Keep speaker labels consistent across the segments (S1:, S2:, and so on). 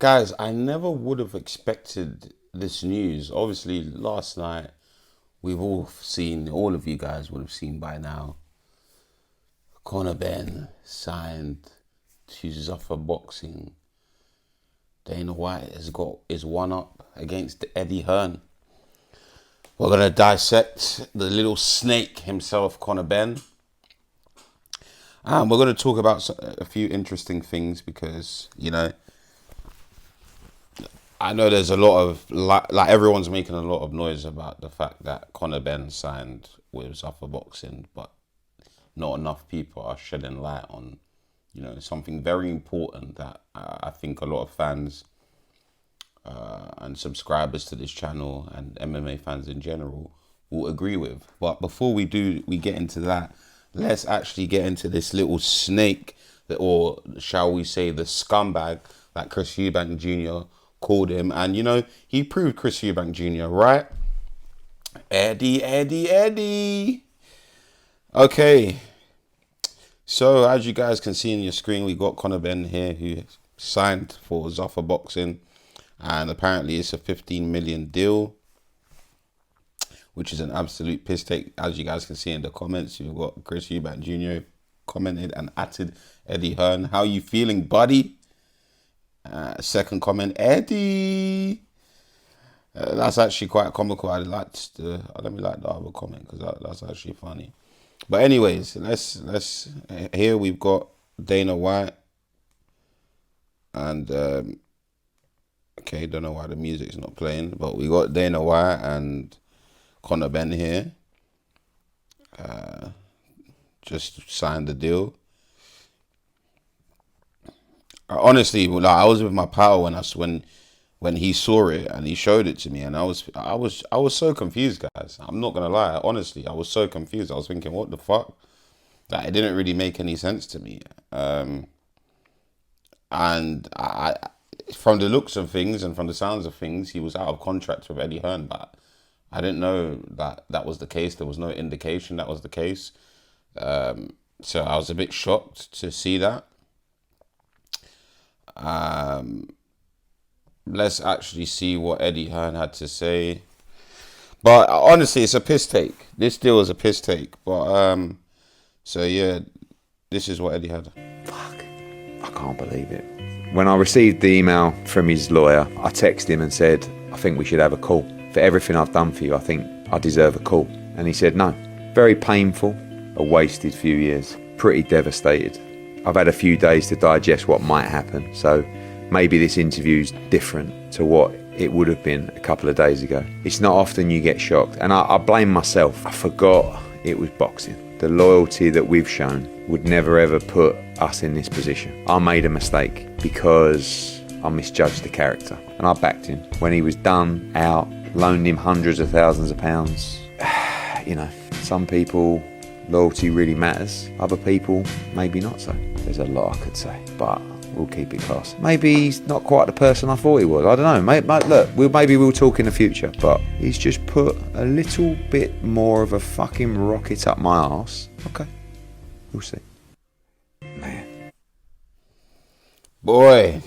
S1: Guys, I never would have expected this news. Obviously, last night we've all seen, all of you guys would have seen by now, Conor Benn signed to Zuffa Boxing. Dana White has got his one up against Eddie Hearn. We're going to dissect the little snake himself, Conor Benn. And we're going to talk about a few interesting things because, you know, I know there's a lot of, like everyone's making a lot of noise about the fact that Conor Benn signed with Zuffa Boxing, but not enough people are shedding light on, you know, something very important that I think a lot of fans and subscribers to this channel and MMA fans in general will agree with. But before we get into that, let's actually get into this little snake, or shall we say the scumbag that Chris Eubank Jr. called him. And, you know, he proved Chris Eubank Jr. right. Eddie. Okay. So, as you guys can see on your screen, we got Conor Benn here, who signed for Zuffa Boxing. And apparently it's a 15 million deal, which is an absolute piss take. As you guys can see in the comments, you've got Chris Eubank Jr. commented and atted Eddie Hearn. How you feeling, buddy? Second comment, Eddie. That's actually quite comical. I don't like the other comment because that's actually funny. But anyways, let's here we've got Dana White and okay, don't know why the music's not playing, but we got Dana White and Conor Benn here. Just signed the deal. Honestly, like, I was with my pal when he saw it and he showed it to me, and I was so confused, guys. I'm not gonna lie. Honestly, I was so confused. I was thinking, what the fuck? That it didn't really make any sense to me. And I, from the looks of things and from the sounds of things, he was out of contract with Eddie Hearn, but I didn't know that was the case. There was no indication that was the case. So I was a bit shocked to see that. Let's actually see what Eddie Hearn had to say. But honestly, it's a piss take. This deal is a piss take. But so yeah, this is what Eddie had.
S2: Fuck, I can't believe it. When I received the email from his lawyer, I texted him and said, I think we should have a call. For everything I've done for you, I think I deserve a call. And he said no. Very painful, a wasted few years. Pretty devastated. I've had a few days to digest what might happen, so maybe this interview's different to what it would have been a couple of days ago. It's not often you get shocked, and I blame myself. I forgot it was boxing. The loyalty that we've shown would never ever put us in this position. I made a mistake because I misjudged the character, and I backed him. When he was done, out, loaned him hundreds of thousands of pounds. You know, some people, loyalty really matters. Other people, maybe not so. There's a lot I could say, but we'll keep it class. Maybe he's not quite the person I thought he was. I don't know. Maybe we'll talk in the future, but he's just put a little bit more of a fucking rocket up my arse. Okay, we'll see. Man.
S1: Boy.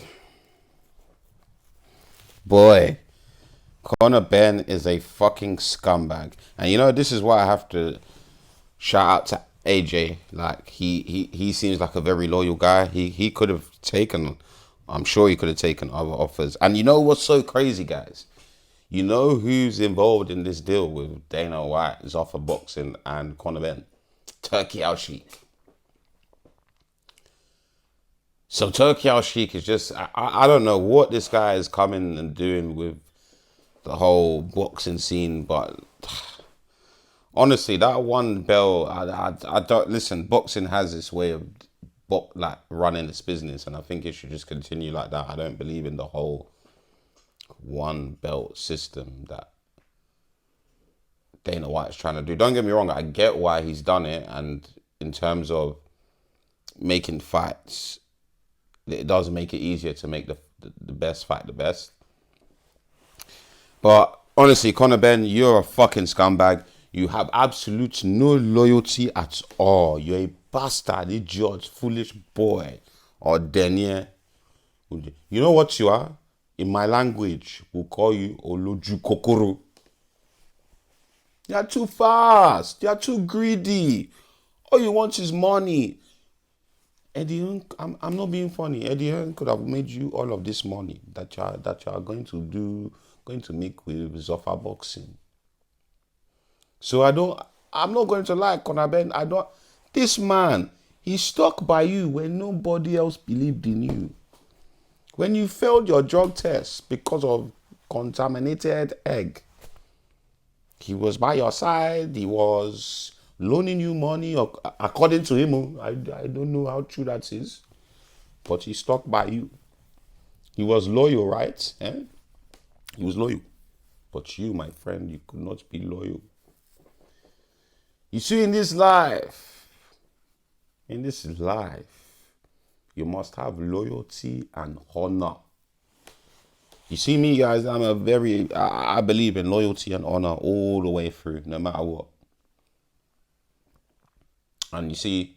S1: Conor Benn is a fucking scumbag. And you know, this is why I have to shout out to AJ. Like, he seems like a very loyal guy. He could have taken, I'm sure he could have taken other offers. And you know what's so crazy, guys? You know who's involved in this deal with Dana White, Zuffa Boxing, and Conor Benn? Turkey Al Sheikh. So Turkey Al Sheikh is just, I don't know what this guy is coming and doing with the whole boxing scene, but honestly, that one bell, I don't, listen, boxing has this way of like running its business, and I think it should just continue like that. I don't believe in the whole one belt system that Dana White's trying to do. Don't get me wrong, I get why he's done it, and in terms of making fights, it does make it easier to make the best fight the best. But honestly, Conor Benn, you're a fucking scumbag. You have absolute no loyalty at all. You're a bastard, idiot, foolish boy, or denier. You know what you are? in my language, will call you Oloju Kokoro. You're too fast. You're too greedy. All you want is money. Eddie Hearn, I'm not being funny. Eddie Hearn could have made you all of this money that you are going to make with Zuffa boxing. So I'm not going to lie, Conor Benn. This man, he stuck by you when nobody else believed in you. When you failed your drug test because of contaminated egg, he was by your side. He was loaning you money, or according to him. I don't know how true that is, but he stuck by you. He was loyal, right? He was loyal. But you, my friend, you could not be loyal. You see, in this life, you must have loyalty and honor. You see me, guys, I believe in loyalty and honor all the way through, no matter what. And you see,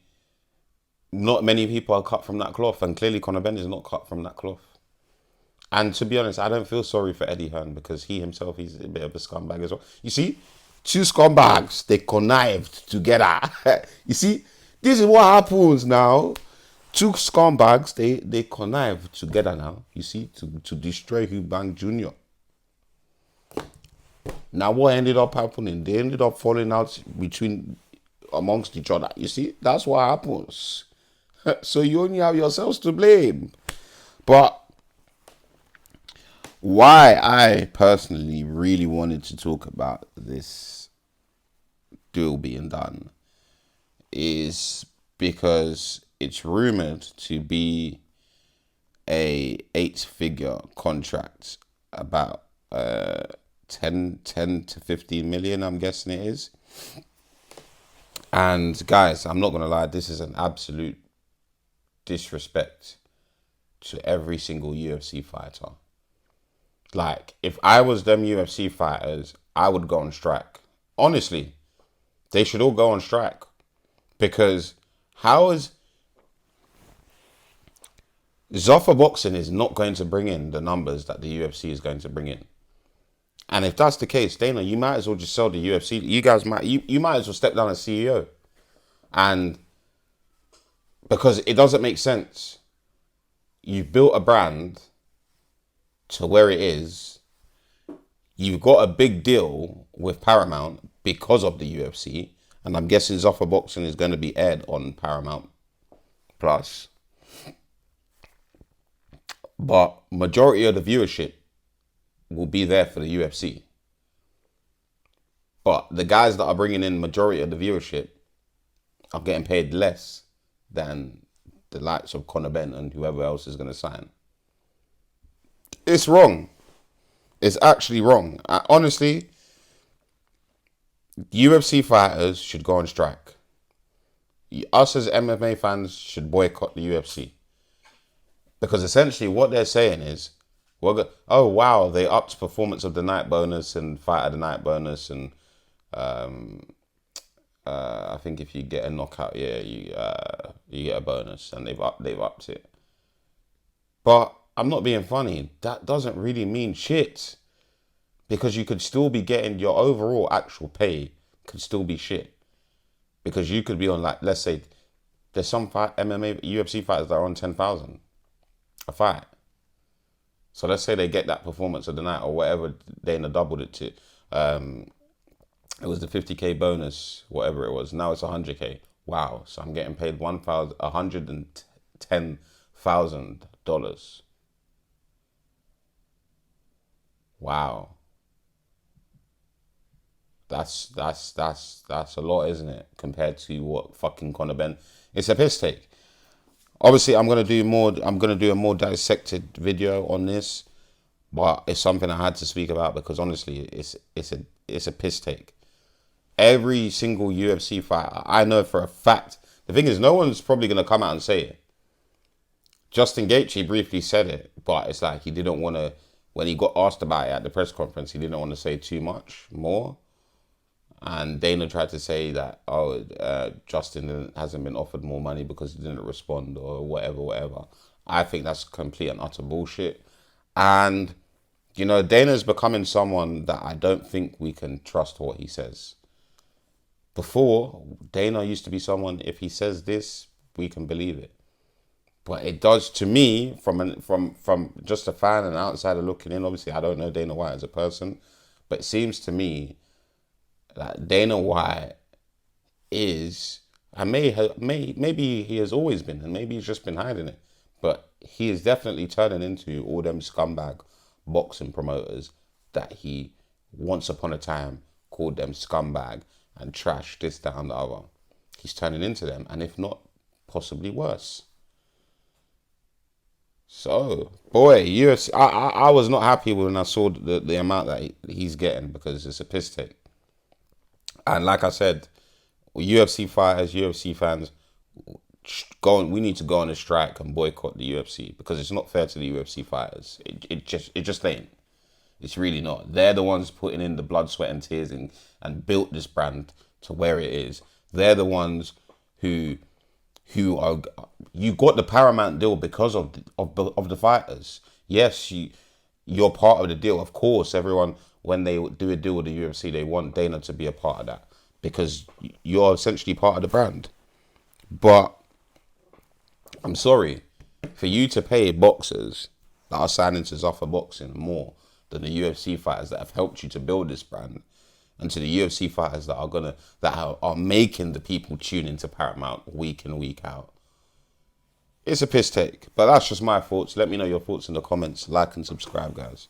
S1: not many people are cut from that cloth, and clearly Conor Benn is not cut from that cloth. And to be honest, I don't feel sorry for Eddie Hearn, because he himself, he's a bit of a scumbag as well. You see, two scumbags, they connived together. You see, this is what happens now. Two scumbags, they connive together now, you see, to destroy Hugh Bank Jr. Now what ended up happening? They ended up falling out amongst each other. You see, that's what happens. So you only have yourselves to blame. But why I personally really wanted to talk about this deal being done is because it's rumored to be a 8-figure contract, about 10 to 15 million, I'm guessing it is. And guys, I'm not gonna lie, this is an absolute disrespect to every single UFC fighter. Like, if I was them UFC fighters, I would go on strike. Honestly, they should all go on strike. Because Zuffa boxing is not going to bring in the numbers that the UFC is going to bring in. And if that's the case, Dana, you might as well just sell the UFC. You might as well step down as CEO. And because it doesn't make sense. You've built a brand to where it is. You've got a big deal with Paramount because of the UFC. And I'm guessing Zuffa boxing is going to be aired on Paramount Plus. But majority of the viewership will be there for the UFC. But the guys that are bringing in majority of the viewership are getting paid less than the likes of Conor Benn and whoever else is going to sign. It's wrong. It's actually wrong. Honestly, UFC fighters should go on strike. Us as MMA fans should boycott the UFC. Because essentially what they're saying is, oh wow, they upped performance of the night bonus and fight of the night bonus, and I think if you get a knockout, you get a bonus, and they've upped it. But I'm not being funny. That doesn't really mean shit, because you could still be getting your overall actual pay could still be shit, because you could be on, like, let's say there's some MMA UFC fighters that are on 10,000 a fight. So let's say they get that performance of the night or whatever, Dana doubled it to. It was the 50k bonus, whatever it was. Now it's 100k. Wow. So I'm getting paid $110,000. Wow. That's a lot, isn't it? Compared to what fucking Conor Benn. It's a piss take. Obviously, I'm gonna do a more dissected video on this, but it's something I had to speak about because honestly, it's a piss take. Every single UFC fighter, I know for a fact. The thing is, no one's probably gonna come out and say it. Justin Gaethje briefly said it, but it's like he didn't want to. When he got asked about it at the press conference, he didn't want to say too much more. And Dana tried to say that, Justin hasn't been offered more money because he didn't respond or whatever. I think that's complete and utter bullshit. And, you know, Dana's becoming someone that I don't think we can trust what he says. Before, Dana used to be someone, if he says this, we can believe it. But it does to me, from just a fan and outsider looking in. Obviously, I don't know Dana White as a person, but it seems to me that Dana White is, and maybe he has always been, and maybe he's just been hiding it, but he is definitely turning into all them scumbag boxing promoters that he once upon a time called them scumbag and trash, this, that, and the other. He's turning into them, and if not, possibly worse. So, boy, UFC, I was not happy when I saw the amount that he's getting, because it's a piss take. And like I said, UFC fighters, UFC fans, we need to go on a strike and boycott the UFC, because it's not fair to the UFC fighters. It just ain't. It's really not. They're the ones putting in the blood, sweat, and tears and built this brand to where it is. They're the ones who are, you got the Paramount deal because of the fighters. Yes, you're part of the deal. Of course, everyone, when they do a deal with the UFC, they want Dana to be a part of that, because you're essentially part of the brand. But I'm sorry, for you to pay boxers that are signing to Zuffa Boxing more than the UFC fighters that have helped you to build this brand, and to the UFC fighters that are making the people tune into Paramount week in, week out, it's a piss take. But that's just my thoughts. Let me know your thoughts in the comments. Like and subscribe, guys.